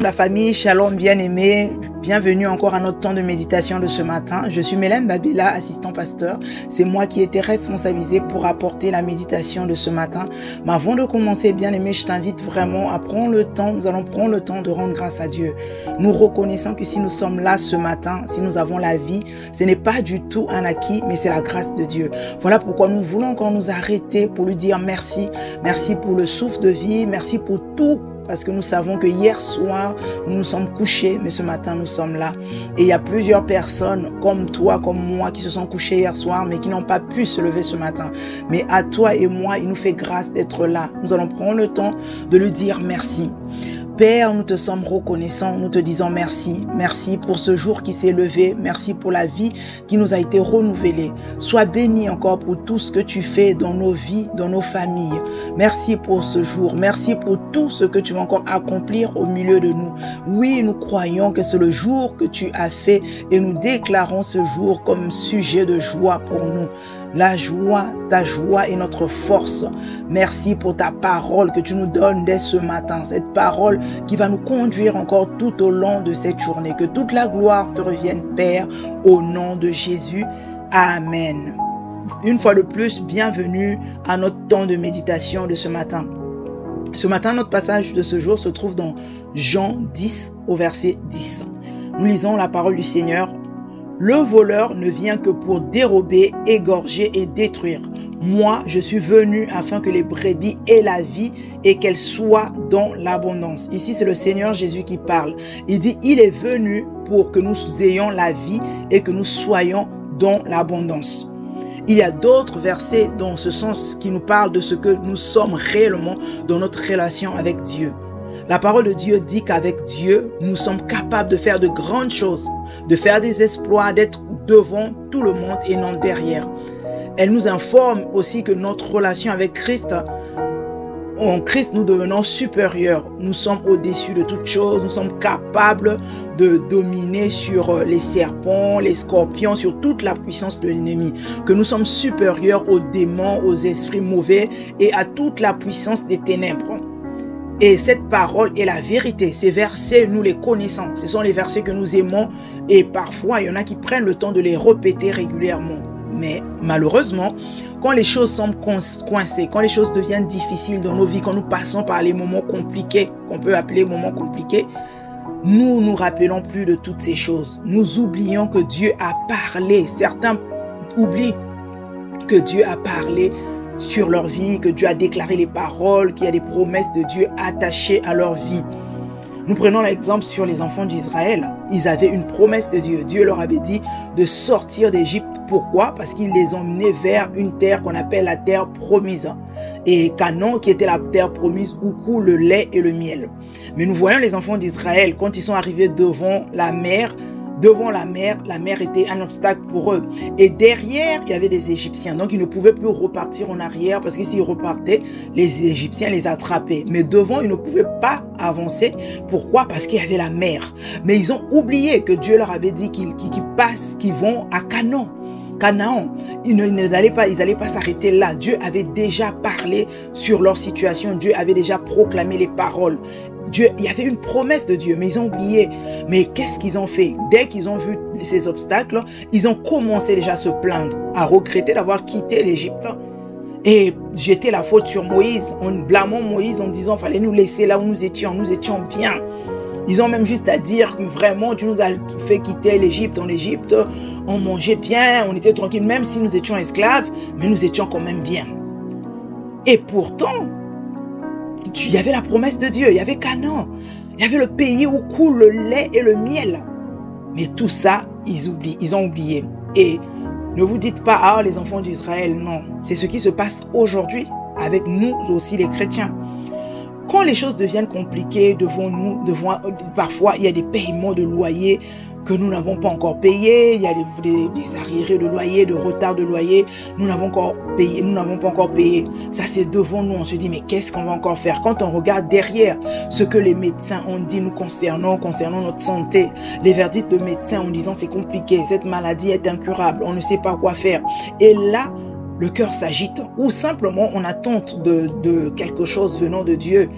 la famille, shalom bien-aimés, bienvenue encore à notre temps de méditation de ce matin. Je suis Mélène Babila, assistant pasteur. C'est moi qui ai été responsabilisée pour apporter la méditation de ce matin. Mais avant de commencer, bien-aimé, je t'invite vraiment à prendre le temps, nous allons prendre le temps de rendre grâce à Dieu. Nous reconnaissons que si nous sommes là ce matin, si nous avons la vie, ce n'est pas du tout un acquis, mais c'est la grâce de Dieu. Voilà pourquoi nous voulons encore nous arrêter pour lui dire merci. Merci pour le souffle de vie, merci pour tout. Parce que nous savons que hier soir, nous nous sommes couchés, mais ce matin, nous sommes là. Et il y a plusieurs personnes comme toi, comme moi, qui se sont couchées hier soir, mais qui n'ont pas pu se lever ce matin. Mais à toi et moi, il nous fait grâce d'être là. Nous allons prendre le temps de lui dire merci. Père, nous te sommes reconnaissants, nous te disons merci. Merci pour ce jour qui s'est levé. Merci pour la vie qui nous a été renouvelée. Sois béni encore pour tout ce que tu fais dans nos vies, dans nos familles. Merci pour ce jour. Merci pour tout ce que tu vas encore accomplir au milieu de nous. Oui, nous croyons que c'est le jour que tu as fait et nous déclarons ce jour comme sujet de joie pour nous. La joie, ta joie est notre force. Merci pour ta parole que tu nous donnes dès ce matin. Cette parole qui va nous conduire encore tout au long de cette journée. Que toute la gloire te revienne, Père, au nom de Jésus. Amen. Une fois de plus, bienvenue à notre temps de méditation de ce matin. Ce matin, notre passage de ce jour se trouve dans Jean 10 au verset 10. Nous lisons la parole du Seigneur. Le voleur ne vient que pour dérober, égorger et détruire. Moi, je suis venu afin que les brebis aient la vie et qu'elles soient dans l'abondance. Ici, c'est le Seigneur Jésus qui parle. Il dit, il est venu pour que nous ayons la vie et que nous soyons dans l'abondance. Il y a d'autres versets dans ce sens qui nous parlent de ce que nous sommes réellement dans notre relation avec Dieu. La parole de Dieu dit qu'avec Dieu, nous sommes capables de faire de grandes choses, de faire des exploits, d'être devant tout le monde et non derrière. Elle nous informe aussi que notre relation avec Christ, en Christ, nous devenons supérieurs. Nous sommes au-dessus de toutes choses. Nous sommes capables de dominer sur les serpents, les scorpions, sur toute la puissance de l'ennemi. Que nous sommes supérieurs aux démons, aux esprits mauvais et à toute la puissance des ténèbres. Et cette parole est la vérité. Ces versets, nous les connaissons. Ce sont les versets que nous aimons. Et parfois, il y en a qui prennent le temps de les répéter régulièrement. Mais malheureusement, quand les choses sont coincées, quand les choses deviennent difficiles dans nos vies, quand nous passons par les moments compliqués, qu'on peut appeler moments compliqués, nous nous rappelons plus de toutes ces choses. Nous oublions que Dieu a parlé. Certains oublient que Dieu a parlé sur leur vie, que Dieu a déclaré les paroles, qu'il y a des promesses de Dieu attachées à leur vie. Nous prenons l'exemple sur les enfants d'Israël. Ils avaient une promesse de Dieu. Dieu leur avait dit de sortir d'Égypte. Pourquoi? Parce qu'ils les ont menés vers une terre qu'on appelle la terre promise. Et Canaan, qui était la terre promise où coule le lait et le miel. Mais nous voyons les enfants d'Israël, quand ils sont arrivés devant la mer était un obstacle pour eux. Et derrière, il y avait des Égyptiens. Donc, ils ne pouvaient plus repartir en arrière parce que s'ils repartaient, les Égyptiens les attrapaient. Mais devant, ils ne pouvaient pas avancer. Pourquoi? Parce qu'il y avait la mer. Mais ils ont oublié que Dieu leur avait dit qu'ils vont à Canaan. Ils n'allaient pas s'arrêter là. Dieu avait déjà parlé sur leur situation. Dieu avait déjà proclamé les paroles. Il y avait une promesse de Dieu, mais ils ont oublié. Mais qu'est-ce qu'ils ont fait? Dès qu'ils ont vu ces obstacles, ils ont commencé déjà à se plaindre, à regretter d'avoir quitté l'Égypte et jeter la faute sur Moïse, en blâmant Moïse, en disant qu'il fallait nous laisser là où nous étions bien. Ils ont même juste à dire que vraiment Dieu nous a fait quitter l'Égypte. En Égypte, on mangeait bien, on était tranquille, même si nous étions esclaves, mais nous étions quand même bien. Et pourtant, il y avait la promesse de Dieu, il y avait Canaan, il y avait le pays où coule le lait et le miel. Mais tout ça, ils ont oublié. Et ne vous dites pas, ah, les enfants d'Israël, non. C'est ce qui se passe aujourd'hui avec nous aussi les chrétiens. Quand les choses deviennent compliquées devant nous, parfois il y a des paiements de loyer que nous n'avons pas encore payés, il y a des arriérés de loyer, de retard de loyer, nous n'avons pas encore payé. Ça c'est devant nous, on se dit mais qu'est-ce qu'on va encore faire? Quand on regarde derrière ce que les médecins ont dit nous concernant notre santé, les verdicts de médecins en disant c'est compliqué, cette maladie est incurable, on ne sait pas quoi faire. Et là, le cœur s'agite ou simplement on attend de quelque chose venant de Dieu.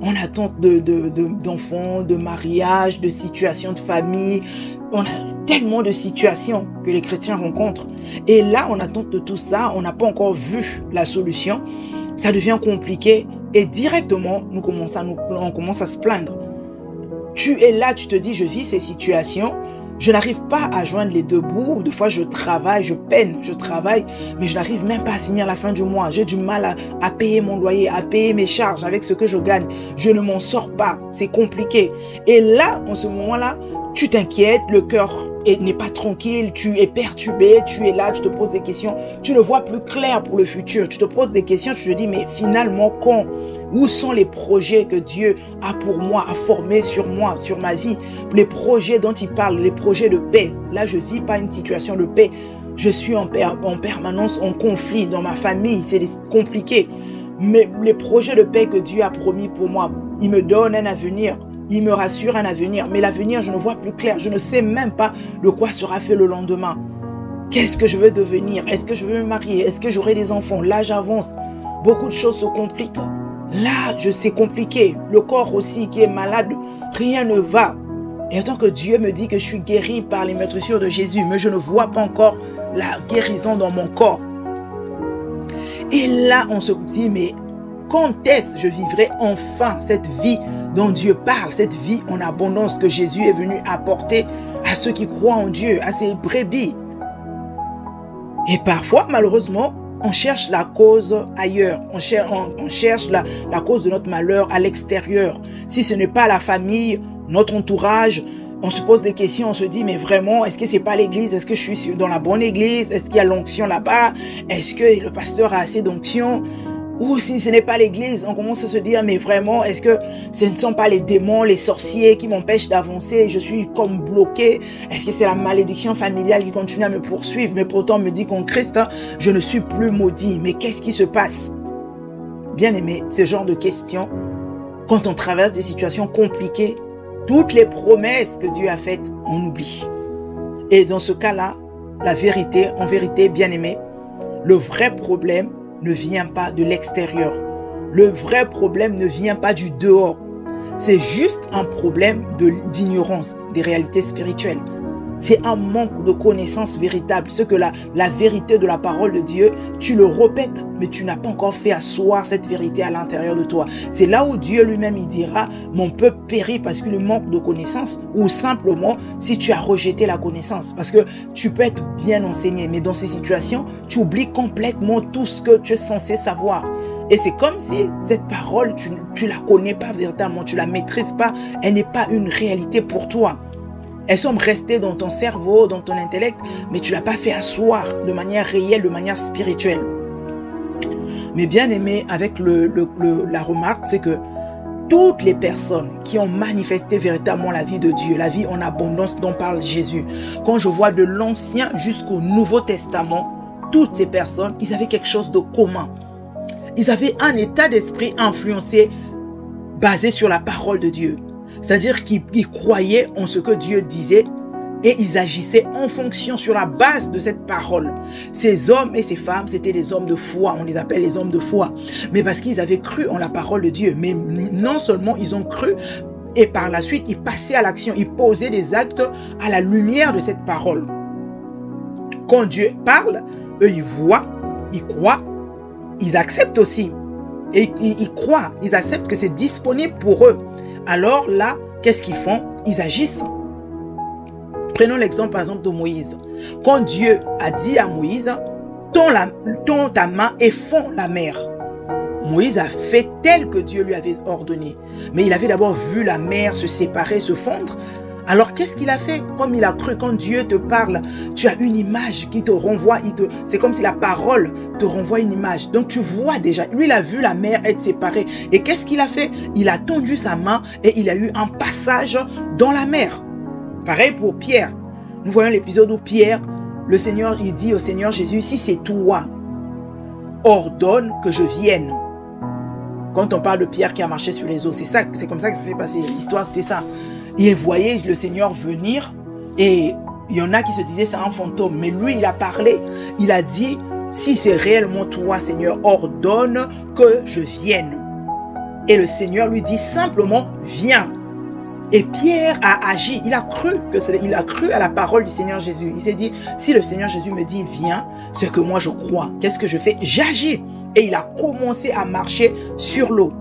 On attend d'enfants, de mariage, de situations de famille. On a tellement de situations que les chrétiens rencontrent. Et là, on attend de tout ça. On n'a pas encore vu la solution. Ça devient compliqué. Et directement, on commence à se plaindre. Tu es là, tu te dis, je vis ces situations. Je n'arrive pas à joindre les deux bouts. Des fois, je travaille, je peine, je travaille, mais je n'arrive même pas à finir la fin du mois. J'ai du mal à payer mon loyer, à payer mes charges avec ce que je gagne. Je ne m'en sors pas. C'est compliqué. Et là, en ce moment-là, tu t'inquiètes, le cœur n'est pas tranquille, tu es perturbé, tu es là, tu te poses des questions. Tu ne vois plus clair pour le futur. Tu te poses des questions, tu te dis, mais finalement, quand? Où sont les projets que Dieu a pour moi, a formés sur moi, sur ma vie? Les projets dont il parle, les projets de paix. Là, je ne vis pas une situation de paix. Je suis en permanence en conflit dans ma famille. C'est compliqué. Mais les projets de paix que Dieu a promis pour moi, il me donne un avenir. Il me rassure un avenir. Mais l'avenir, je ne vois plus clair. Je ne sais même pas de quoi sera fait le lendemain. Qu'est-ce que je veux devenir? Est-ce que je veux me marier? Est-ce que j'aurai des enfants? L'âge avance. Beaucoup de choses se compliquent. Là, c'est compliqué. Le corps aussi qui est malade, rien ne va. Et tant que Dieu me dit que je suis guéri par les meurtrissures de Jésus, mais je ne vois pas encore la guérison dans mon corps. Et là, on se dit, mais quand est-ce que je vivrai enfin cette vie dont Dieu parle, cette vie en abondance que Jésus est venu apporter à ceux qui croient en Dieu, à ses brebis? Et parfois, malheureusement, on cherche la cause ailleurs. On cherche la cause de notre malheur à l'extérieur. Si ce n'est pas la famille, notre entourage, on se pose des questions, on se dit, mais vraiment, est-ce que c'est pas l'église? Est-ce que je suis dans la bonne église? Est-ce qu'il y a l'onction là-bas? Est-ce que le pasteur a assez d'onction? Ou si ce n'est pas l'église, on commence à se dire, mais vraiment, est-ce que ce ne sont pas les démons, les sorciers qui m'empêchent d'avancer? Je suis comme bloqué. Est-ce que c'est la malédiction familiale qui continue à me poursuivre? Mais pourtant, on me dit qu'en Christ, je ne suis plus maudit. Mais qu'est-ce qui se passe? Bien aimé, ce genre de questions, quand on traverse des situations compliquées, toutes les promesses que Dieu a faites, on oublie. Et dans ce cas-là, la vérité, en vérité, bien aimé, le vrai problème ne vient pas de l'extérieur. Le vrai problème ne vient pas du dehors. C'est juste un problème d'ignorance des réalités spirituelles. C'est un manque de connaissance véritable. Ce que la vérité de la parole de Dieu, tu le répètes, mais tu n'as pas encore fait asseoir cette vérité à l'intérieur de toi. C'est là où Dieu lui-même, il dira, mon peuple périt parce qu'il manque de connaissance, ou simplement si tu as rejeté la connaissance. Parce que tu peux être bien enseigné, mais dans ces situations, tu oublies complètement tout ce que tu es censé savoir. Et c'est comme si cette parole, tu ne la connais pas véritablement, tu ne la maîtrises pas, elle n'est pas une réalité pour toi. Elles sont restées dans ton cerveau, dans ton intellect, mais tu ne l'as pas fait asseoir de manière réelle, de manière spirituelle. Mais bien aimé, avec la remarque, c'est que toutes les personnes qui ont manifesté véritablement la vie de Dieu, la vie en abondance dont parle Jésus, quand je vois de l'Ancien jusqu'au Nouveau Testament, toutes ces personnes, ils avaient quelque chose de commun. Ils avaient un état d'esprit influencé, basé sur la parole de Dieu. C'est-à-dire qu'ils croyaient en ce que Dieu disait et ils agissaient en fonction sur la base de cette parole. Ces hommes et ces femmes, c'était des hommes de foi. On les appelle les hommes de foi. Mais parce qu'ils avaient cru en la parole de Dieu. Mais non seulement ils ont cru, et par la suite, ils passaient à l'action. Ils posaient des actes à la lumière de cette parole. Quand Dieu parle, eux, ils voient, ils croient, ils acceptent aussi. Et ils croient, ils acceptent que c'est disponible pour eux. Alors là, qu'est-ce qu'ils font? Ils agissent. Prenons l'exemple par exemple de Moïse. Quand Dieu a dit à Moïse, tends ta main et fonds la mer. Moïse a fait tel que Dieu lui avait ordonné. Mais il avait d'abord vu la mer se séparer, se fondre. Alors qu'est-ce qu'il a fait? Comme il a cru, quand Dieu te parle, tu as une image qui te renvoie. C'est comme si la parole te renvoie une image. Donc tu vois déjà, lui il a vu la mer être séparée. Et qu'est-ce qu'il a fait? Il a tendu sa main et il a eu un passage dans la mer. Pareil pour Pierre. Nous voyons l'épisode où Pierre, le Seigneur, il dit au Seigneur Jésus, si c'est toi, ordonne que je vienne. Quand on parle de Pierre qui a marché sur les eaux, c'est comme ça que ça s'est passé. L'histoire c'était ça. Il voyait le Seigneur venir et il y en a qui se disaient c'est un fantôme. Mais lui, il a parlé. Il a dit, si c'est réellement toi, Seigneur, ordonne que je vienne. Et le Seigneur lui dit simplement, viens. Et Pierre a agi, il a cru à la parole du Seigneur Jésus. Il s'est dit, si le Seigneur Jésus me dit, viens, c'est que moi je crois. Qu'est-ce que je fais? J'agis. Et il a commencé à marcher sur l'eau.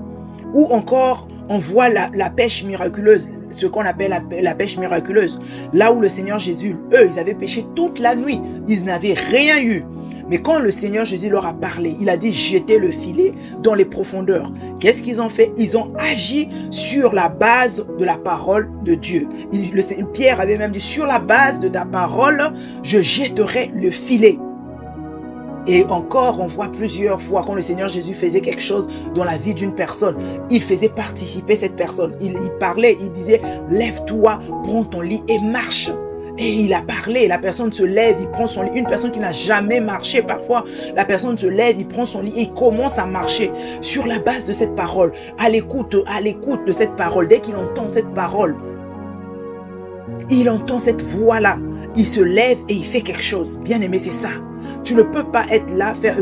Ou encore, on voit la pêche miraculeuse, ce qu'on appelle la pêche miraculeuse. Là où le Seigneur Jésus, eux, ils avaient pêché toute la nuit. Ils n'avaient rien eu. Mais quand le Seigneur Jésus leur a parlé, il a dit jetez le filet dans les profondeurs. Qu'est-ce qu'ils ont fait? Ils ont agi sur la base de la parole de Dieu. Pierre avait même dit sur la base de ta parole, je jetterai le filet. Et encore, on voit plusieurs fois quand le Seigneur Jésus faisait quelque chose dans la vie d'une personne, il faisait participer cette personne. Il parlait, il disait lève-toi, prends ton lit et marche. Et il a parlé, la personne se lève, il prend son lit. Une personne qui n'a jamais marché, parfois, la personne se lève, il prend son lit et il commence à marcher sur la base de cette parole, à l'écoute de cette parole. Dès qu'il entend cette parole, il entend cette voix-là, il se lève et il fait quelque chose. Bien aimé, c'est ça. Tu ne peux pas être là, faire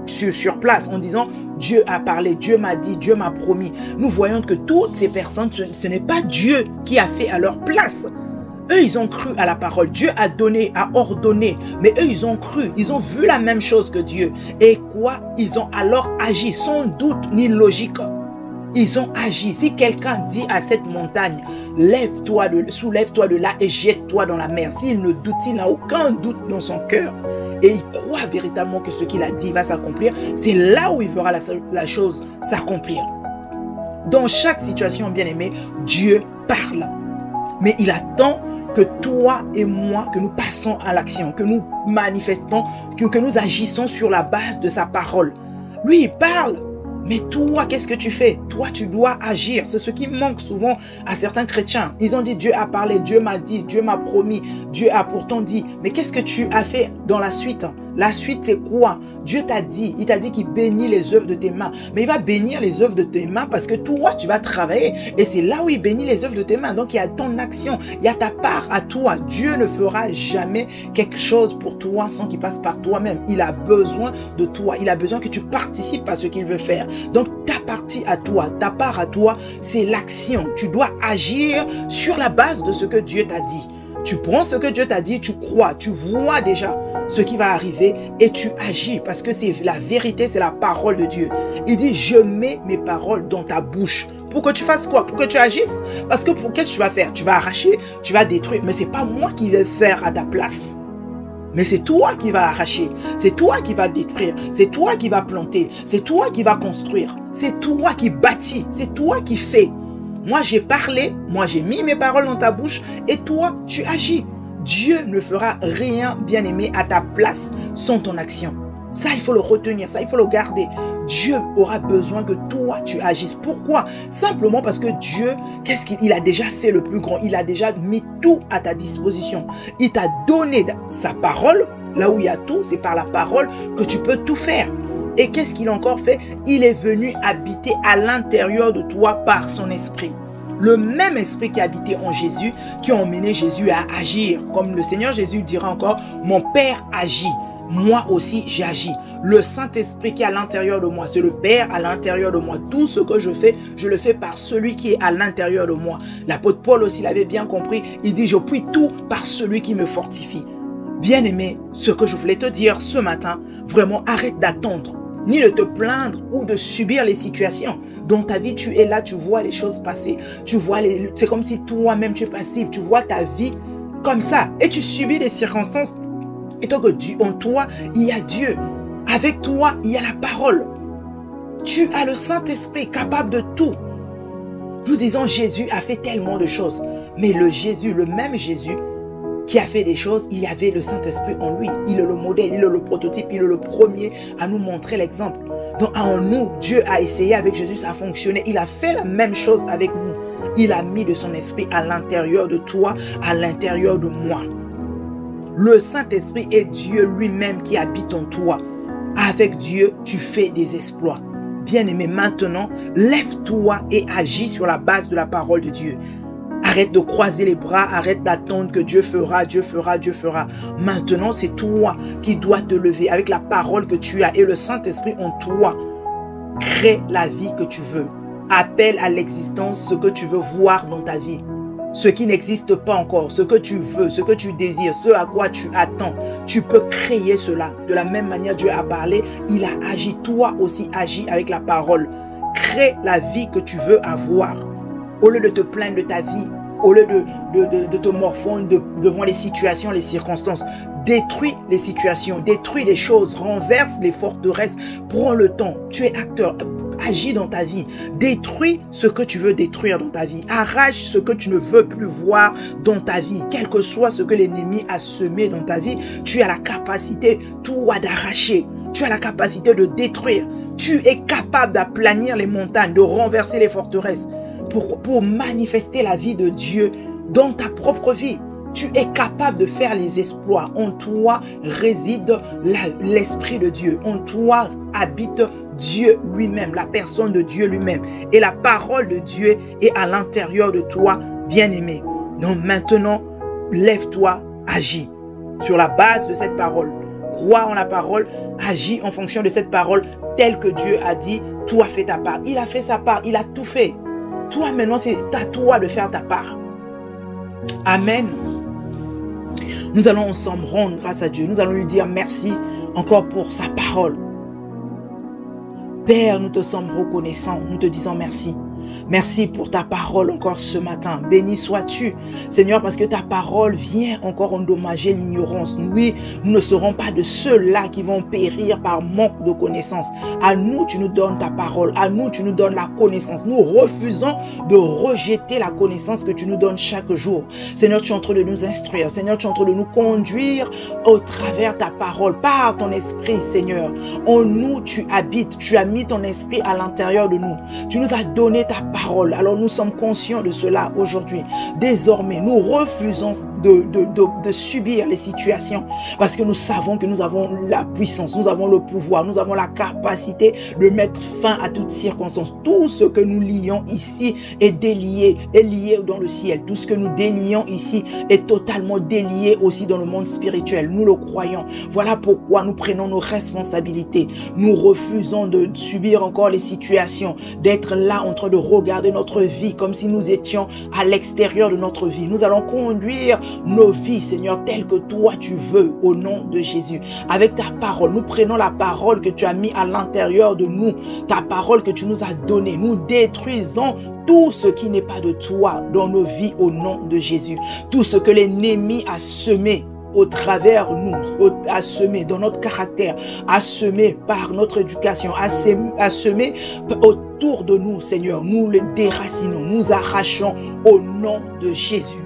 sur place en disant Dieu a parlé, Dieu m'a dit, Dieu m'a promis. Nous voyons que toutes ces personnes, ce n'est pas Dieu qui a fait à leur place. Eux, ils ont cru à la parole. Dieu a donné, a ordonné. Mais eux, ils ont cru. Ils ont vu la même chose que Dieu. Et quoi? Ils ont alors agi sans doute ni logique. Ils ont agi. Si quelqu'un dit à cette montagne, soulève-toi de là et jette-toi dans la mer. S'il ne doute, s'il n'a aucun doute dans son cœur et il croit véritablement que ce qu'il a dit va s'accomplir, c'est là où il verra la chose s'accomplir. Dans chaque situation, bien aimé, Dieu parle. Mais il attend que toi et moi, que nous passons à l'action, que nous manifestons, que nous agissons sur la base de sa parole. Lui, il parle. Mais toi, qu'est-ce que tu fais? Toi, tu dois agir. C'est ce qui manque souvent à certains chrétiens. Ils ont dit, Dieu a parlé, Dieu m'a dit, Dieu m'a promis, Dieu a pourtant dit. Mais qu'est-ce que tu as fait dans la suite? La suite, c'est quoi? Dieu t'a dit, il t'a dit qu'il bénit les œuvres de tes mains. Mais il va bénir les œuvres de tes mains parce que toi, tu vas travailler. Et c'est là où il bénit les œuvres de tes mains. Donc, il y a ton action, il y a ta part à toi. Dieu ne fera jamais quelque chose pour toi sans qu'il passe par toi-même. Il a besoin de toi. Il a besoin que tu participes à ce qu'il veut faire. Donc, ta partie à toi, ta part à toi, c'est l'action. Tu dois agir sur la base de ce que Dieu t'a dit. Tu prends ce que Dieu t'a dit, tu crois, tu vois déjà ce qui va arriver et tu agis parce que c'est la vérité, c'est la parole de Dieu. Il dit, je mets mes paroles dans ta bouche. Pour que tu fasses quoi? Pour que tu agisses? Parce que qu'est-ce que tu vas faire? Tu vas arracher, tu vas détruire. Mais ce n'est pas moi qui vais faire à ta place. Mais c'est toi qui vas arracher. C'est toi qui vas détruire. C'est toi qui vas planter. C'est toi qui vas construire. C'est toi qui bâtis. C'est toi qui fais. Moi, j'ai parlé, moi, j'ai mis mes paroles dans ta bouche et toi, tu agis. Dieu ne fera rien, bien-aimé, à ta place sans ton action. Ça, il faut le retenir, ça, il faut le garder. Dieu aura besoin que toi, tu agisses. Pourquoi? Simplement parce que Dieu, qu'est-ce qu'il a déjà fait le plus grand? Il a déjà mis tout à ta disposition. Il t'a donné sa parole. Là où il y a tout, c'est par la parole que tu peux tout faire. Et qu'est-ce qu'il a encore fait? Il est venu habiter à l'intérieur de toi par son esprit. Le même esprit qui habitait en Jésus, qui a emmené Jésus à agir. Comme le Seigneur Jésus dira encore, mon Père agit. Moi aussi, j'agis. Le Saint-Esprit qui est à l'intérieur de moi, c'est le Père à l'intérieur de moi. Tout ce que je le fais par celui qui est à l'intérieur de moi. L'apôtre Paul aussi l'avait bien compris. Il dit, je puis tout par celui qui me fortifie. Bien-aimé, ce que je voulais te dire ce matin, vraiment arrête d'attendre, ni de te plaindre ou de subir les situations. Dans ta vie, tu es là, tu vois les choses passer. Tu vois c'est comme si toi-même tu es passif. Tu vois ta vie comme ça. Et tu subis des circonstances. Et tant que en toi, il y a Dieu. Avec toi, il y a la parole. Tu as le Saint-Esprit capable de tout. Nous disons Jésus a fait tellement de choses. Mais le même Jésus qui a fait des choses, il y avait le Saint-Esprit en lui. Il est le modèle, il est le prototype, il est le premier à nous montrer l'exemple. Donc en nous, Dieu a essayé avec Jésus, ça a fonctionné. Il a fait la même chose avec nous. Il a mis de son esprit à l'intérieur de toi, à l'intérieur de moi. Le Saint-Esprit est Dieu lui-même qui habite en toi. Avec Dieu, tu fais des exploits. Bien-aimé, maintenant, lève-toi et agis sur la base de la parole de Dieu. Arrête de croiser les bras, arrête d'attendre que Dieu fera, Dieu fera, Dieu fera. Maintenant, c'est toi qui dois te lever avec la parole que tu as et le Saint-Esprit en toi. Crée la vie que tu veux. Appelle à l'existence ce que tu veux voir dans ta vie. Ce qui n'existe pas encore, ce que tu veux, ce que tu désires, ce à quoi tu attends. Tu peux créer cela. De la même manière, Dieu a parlé, il a agi. Toi aussi, agis avec la parole. Crée la vie que tu veux avoir. Au lieu de te plaindre de ta vie, au lieu de te morfondre devant les situations, les circonstances, détruis les situations, détruis les choses, renverse les forteresses, prends le temps, tu es acteur, agis dans ta vie, détruis ce que tu veux détruire dans ta vie, arrache ce que tu ne veux plus voir dans ta vie, quel que soit ce que l'ennemi a semé dans ta vie, tu as la capacité, toi, d'arracher, tu as la capacité de détruire, tu es capable d'aplanir les montagnes, de renverser les forteresses, pour manifester la vie de Dieu dans ta propre vie. Tu es capable de faire les exploits. En toi réside l'Esprit de Dieu. En toi habite Dieu lui-même, la personne de Dieu lui-même. Et la parole de Dieu est à l'intérieur de toi, bien-aimé. Donc maintenant, lève-toi, agis sur la base de cette parole. Crois en la parole, agis en fonction de cette parole telle que Dieu a dit. Toi, fais ta part. Il a fait sa part, il a tout fait. Toi, maintenant, c'est à toi de faire ta part. Amen. Nous allons ensemble rendre grâce à Dieu. Nous allons lui dire merci encore pour sa parole. Père, nous te sommes reconnaissants. Nous te disons merci. Merci pour ta parole encore ce matin. Béni sois-tu, Seigneur, parce que ta parole vient encore endommager l'ignorance. Oui, nous ne serons pas de ceux-là qui vont périr par manque de connaissance. À nous, tu nous donnes ta parole. À nous, tu nous donnes la connaissance. Nous refusons de rejeter la connaissance que tu nous donnes chaque jour. Seigneur, tu es en train de nous instruire. Seigneur, tu es en train de nous conduire au travers ta parole, par ton esprit, Seigneur. En nous, tu habites. Tu as mis ton esprit à l'intérieur de nous. Tu nous as donné ta parole. Alors nous sommes conscients de cela aujourd'hui. Désormais, nous refusons de subir les situations parce que nous savons que nous avons la puissance, nous avons le pouvoir, nous avons la capacité de mettre fin à toutes circonstances. Tout ce que nous lions ici est délié, est lié dans le ciel. Tout ce que nous délions ici est totalement délié aussi dans le monde spirituel. Nous le croyons. Voilà pourquoi nous prenons nos responsabilités. Nous refusons de subir encore les situations, d'être là en train de regarder notre vie comme si nous étions à l'extérieur de notre vie. Nous allons conduire nos vies, Seigneur, telles que toi tu veux, au nom de Jésus. Avec ta parole, nous prenons la parole que tu as mis à l'intérieur de nous, ta parole que tu nous as donnée. Nous détruisons tout ce qui n'est pas de toi dans nos vies au nom de Jésus. Tout ce que l'ennemi a semé au travers nous, à semer dans notre caractère, à semer par notre éducation, à semer autour de nous, Seigneur. Nous le déracinons, nous arrachons au nom de Jésus.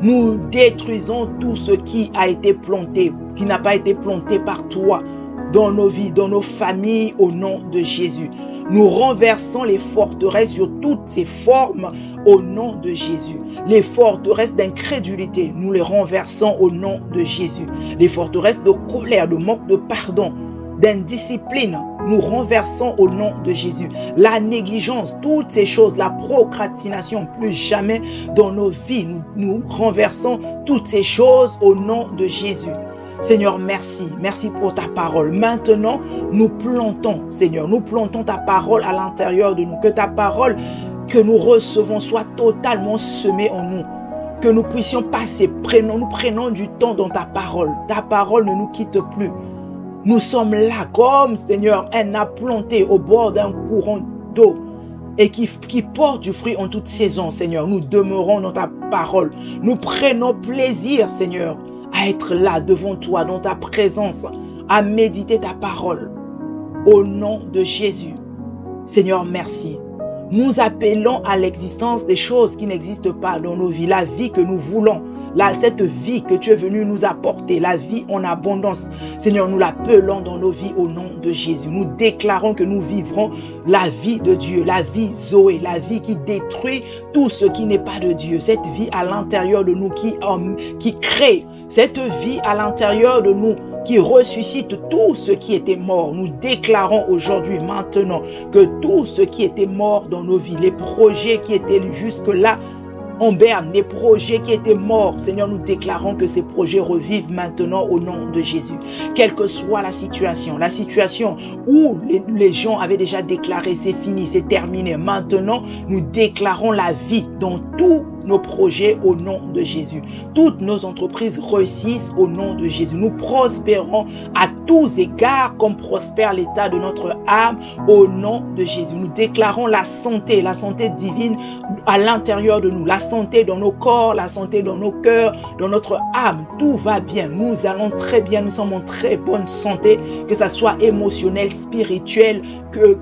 Nous détruisons tout ce qui a été planté, qui n'a pas été planté par toi dans nos vies, dans nos familles, au nom de Jésus. Nous renversons les forteresses sur toutes ces formes au nom de Jésus. Les forteresses d'incrédulité, nous les renversons au nom de Jésus. Les forteresses de colère, de manque de pardon, d'indiscipline, nous renversons au nom de Jésus. La négligence, toutes ces choses, la procrastination, plus jamais dans nos vies, nous renversons toutes ces choses au nom de Jésus. Seigneur, merci. Merci pour ta parole. Maintenant, nous plantons, Seigneur, nous plantons ta parole à l'intérieur de nous. Que ta parole que nous recevons soit totalement semée en nous. Que nous puissions passer, nous prenons du temps dans ta parole. Ta parole ne nous quitte plus. Nous sommes là comme, Seigneur, un arbre planté au bord d'un courant d'eau et qui porte du fruit en toute saison, Seigneur. Nous demeurons dans ta parole. Nous prenons plaisir, Seigneur, à être là devant toi, dans ta présence, à méditer ta parole. Au nom de Jésus. Seigneur, merci. Nous appelons à l'existence des choses qui n'existent pas dans nos vies. La vie que nous voulons. Cette vie que tu es venu nous apporter. La vie en abondance. Seigneur, nous l'appelons dans nos vies au nom de Jésus. Nous déclarons que nous vivrons la vie de Dieu. La vie Zoé. La vie qui détruit tout ce qui n'est pas de Dieu. Cette vie à l'intérieur de nous qui crée. Cette vie à l'intérieur de nous qui ressuscite tout ce qui était mort. Nous déclarons aujourd'hui, maintenant, que tout ce qui était mort dans nos vies, les projets qui étaient jusque-là en berne, des projets qui étaient morts. Seigneur, nous déclarons que ces projets revivent maintenant au nom de Jésus. Quelle que soit la situation où les gens avaient déjà déclaré c'est fini, c'est terminé. Maintenant, nous déclarons la vie dans tous nos projets au nom de Jésus. Toutes nos entreprises réussissent au nom de Jésus. Nous prospérons à tous égards comme prospère l'état de notre âme au nom de Jésus. Nous déclarons la santé divine à l'intérieur de nous, la santé dans nos corps, la santé dans nos cœurs, dans notre âme. Tout va bien. Nous allons très bien. Nous sommes en très bonne santé, que ça soit émotionnel, spirituel, que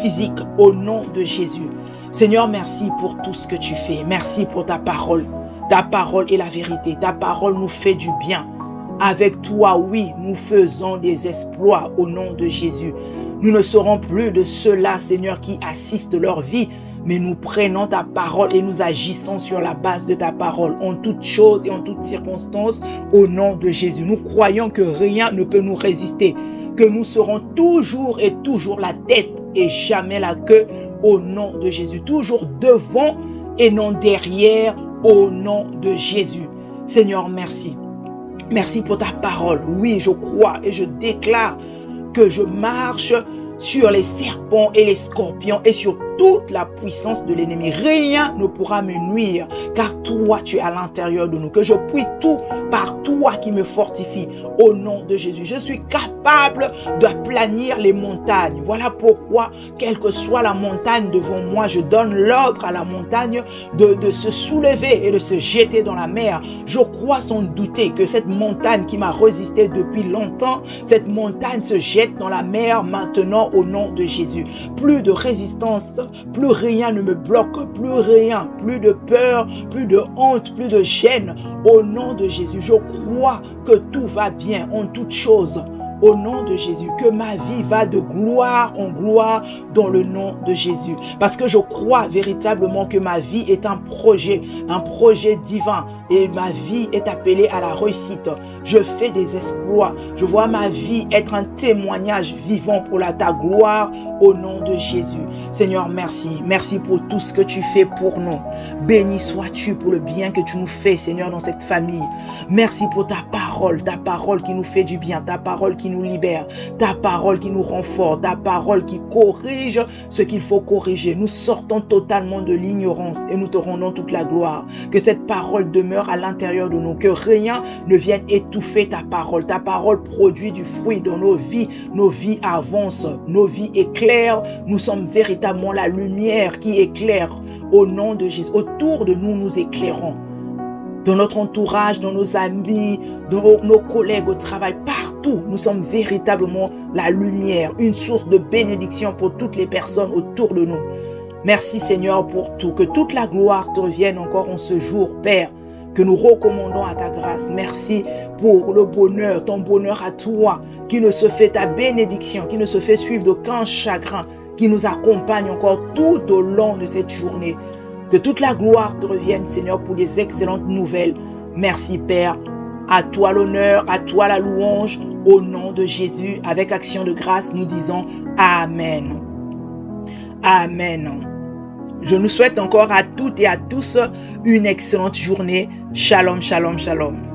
physique, au nom de Jésus. Seigneur, merci pour tout ce que tu fais. Merci pour ta parole. Ta parole est la vérité. Ta parole nous fait du bien. Avec toi, oui, nous faisons des exploits au nom de Jésus. Nous ne serons plus de ceux-là, Seigneur, qui assistent leur vie, mais nous prenons ta parole et nous agissons sur la base de ta parole, en toutes choses et en toutes circonstances, au nom de Jésus. Nous croyons que rien ne peut nous résister, que nous serons toujours et toujours la tête et jamais la queue, au nom de Jésus. Toujours devant et non derrière, au nom de Jésus. Seigneur, merci. Merci pour ta parole. Oui, je crois et je déclare que je marche sur les serpents et les scorpions et sur toute la puissance de l'ennemi. Rien ne pourra me nuire, car toi, tu es à l'intérieur de nous. Que je puis tout par toi qui me fortifie, au nom de Jésus. Je suis capable d'aplanir les montagnes. Voilà pourquoi, quelle que soit la montagne devant moi, je donne l'ordre à la montagne de se soulever et de se jeter dans la mer. Je crois sans douter que cette montagne qui m'a résisté depuis longtemps, cette montagne se jette dans la mer maintenant au nom de Jésus. Plus de résistance, plus rien ne me bloque, plus rien, plus de peur, plus de honte, plus de gêne. Au nom de Jésus, je crois que tout va bien en toutes choses. Au nom de Jésus, que ma vie va de gloire en gloire dans le nom de Jésus. Parce que je crois véritablement que ma vie est un projet divin. Et ma vie est appelée à la réussite. Je fais des exploits. Je vois ma vie être un témoignage vivant pour ta gloire au nom de Jésus. Seigneur, merci. Merci pour tout ce que tu fais pour nous. Béni sois-tu pour le bien que tu nous fais, Seigneur, dans cette famille. Merci pour ta parole qui nous fait du bien, ta parole qui nous libère, ta parole qui nous renforce, ta parole qui corrige ce qu'il faut corriger. Nous sortons totalement de l'ignorance et nous te rendons toute la gloire. Que cette parole demeure à l'intérieur de nous, que rien ne vienne étouffer ta parole. Ta parole produit du fruit dans nos vies avancent, nos vies éclairent, nous sommes véritablement la lumière qui éclaire au nom de Jésus. Autour de nous, nous éclairons. Dans notre entourage, dans nos amis, dans nos collègues au travail, partout, nous sommes véritablement la lumière, une source de bénédiction pour toutes les personnes autour de nous. Merci Seigneur pour tout, que toute la gloire te revienne encore en ce jour, Père, que nous recommandons à ta grâce. Merci pour le bonheur, ton bonheur à toi, qui ne se fait ta bénédiction, qui ne se fait suivre d'aucun chagrin, qui nous accompagne encore tout au long de cette journée. Que toute la gloire te revienne, Seigneur, pour des excellentes nouvelles. Merci, Père. À toi l'honneur, à toi la louange. Au nom de Jésus, avec action de grâce, nous disons Amen. Amen. Je nous souhaite encore à toutes et à tous une excellente journée. Shalom, shalom, shalom.